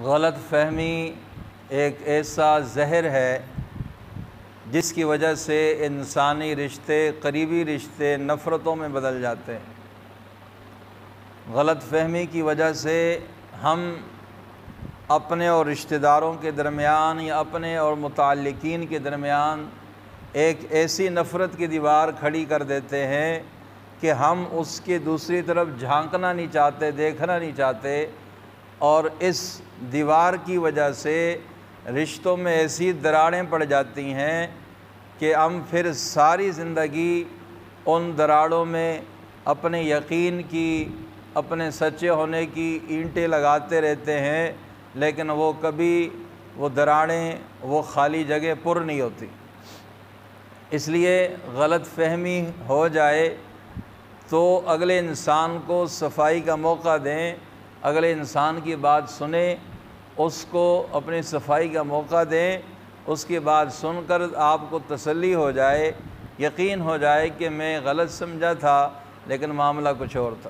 غلط فہمی ایک ایسا زہر ہے جس کی وجہ سے انسانی رشتے، قریبی رشتے نفرتوں میں بدل جاتے ہیں۔ غلط فہمی کی وجہ سے ہم اپنے اور رشتہ داروں کے درمیان یا اپنے اور متعلقین کے درمیان ایک ایسی نفرت کی دیوار کھڑی کر دیتے ہیں کہ ہم اس کے دوسری طرف جھانکنا نہیں چاہتے، دیکھنا نہیں چاہتے، اور اس دیوار کی وجہ سے رشتوں میں ایسی دراڑیں پڑ جاتی ہیں کہ ہم پھر ساری زندگی ان دراڑوں میں اپنے یقین کی، اپنے سچے ہونے کی اینٹیں لگاتے رہتے ہیں، لیکن وہ کبھی وہ دراڑیں، وہ خالی جگہ پر نہیں ہوتی۔ اس لیے غلط فہمی ہو جائے تو اگلے انسان کو صفائی کا موقع دیں، اگلے انسان کی بات سنیں، اس کو اپنی صفائی کا موقع دیں، اس کی بات سن کر آپ کو تسلی ہو جائے، یقین ہو جائے کہ میں غلط سمجھا تھا لیکن معاملہ کچھ اور تھا۔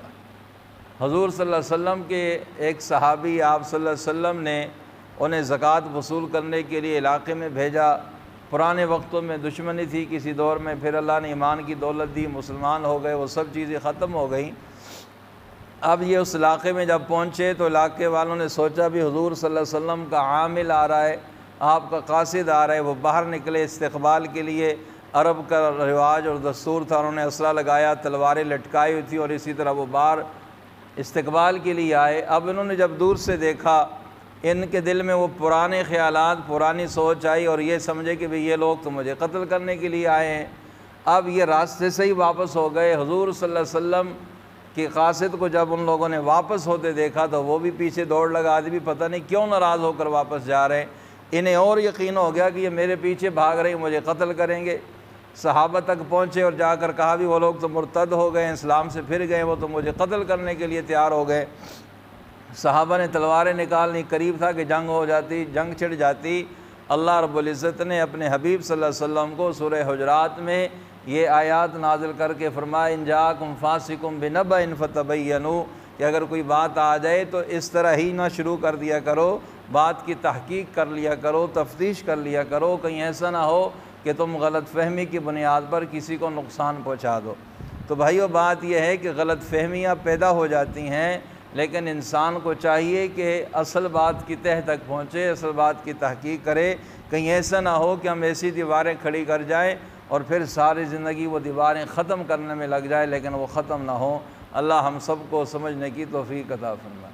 حضور صلی اللہ علیہ وسلم کے ایک صحابی، آپ صلی اللہ علیہ وسلم نے انہیں زکوٰۃ وصول کرنے کے لیے علاقے میں بھیجا۔ پرانے وقتوں میں دشمنی تھی کسی دور میں، پھر اللہ نے ایمان کی دولت دی، مسلمان ہو گئے، وہ سب چیزیں ختم ہو گئیں۔ اب یہ اس علاقے میں جب پہنچے تو علاقے والوں نے سوچا بھی حضور صلی اللہ علیہ وسلم کا عامل آ رہا ہے، آپ کا قاصد آ رہا ہے۔ وہ باہر نکلے استقبال کے لیے، عرب کا رواج اور دستور تھا، انہوں نے اسلحہ لگایا، تلواریں لٹکائی ہوئی تھی، اور اسی طرح وہ باہر استقبال کے لیے آئے۔ اب انہوں نے جب دور سے دیکھا، ان کے دل میں وہ پرانے خیالات، پرانی سوچ آئی، اور یہ سمجھے کہ یہ لوگ تو مجھے قتل کرنے کے لیے آئے ہیں۔ اب یہ راستے سے ہی واپس ہو گئے۔ حضور صلی اللہ علیہ وسلم کے قاصد کو جب ان لوگوں نے واپس ہوتے دیکھا تو وہ بھی پیچھے دوڑ لگا دی، بھی پتہ نہیں کیوں ناراض ہو کر واپس جا رہے ہیں۔ انہیں اور یقین ہو گیا کہ یہ میرے پیچھے بھاگ رہے ہیں، مجھے قتل کریں گے۔ صحابہ تک پہنچے اور جا کر کہا بھی وہ لوگ تو مرتد ہو گئے ہیں، اسلام سے پھر گئے، وہ تو مجھے قتل کرنے کے لیے تیار ہو گئے۔ صحابہ نے تلواریں نکالنی، قریب تھا کہ جنگ ہو جاتی، جنگ چھڑ جاتی۔ اللہ رب العزت نے اپنے حبیب صلی اللہ علیہ وسلم کو سورہ حجرات میں یہ آیات نازل کر کے فرمایا، ان جاءکم فاسق بنبأ فتبینوا، کہ اگر کوئی بات آ جائے تو اس طرح ہی نہ شروع کر دیا کرو، بات کی تحقیق کر لیا کرو، تفتیش کر لیا کرو، کہیں ایسا نہ ہو کہ تم غلط فہمی کی بنیاد پر کسی کو نقصان پہنچا دو۔ تو بھائیو، بات یہ ہے کہ غلط فہمیاں پیدا ہو جاتی ہیں، لیکن انسان کو چاہیے کہ اصل بات کی تہہ تک پہنچے، اصل بات کی تحقیق کرے، کہیں ایسا نہ ہو کہ ہم ایسی دیواریں کھڑی کر جائیں اور پھر ساری زندگی وہ دیواریں ختم کرنے میں لگ جائے، لیکن وہ ختم نہ ہوں۔ اللہ ہم سب کو سمجھنے کی توفیق عطا فرمائے۔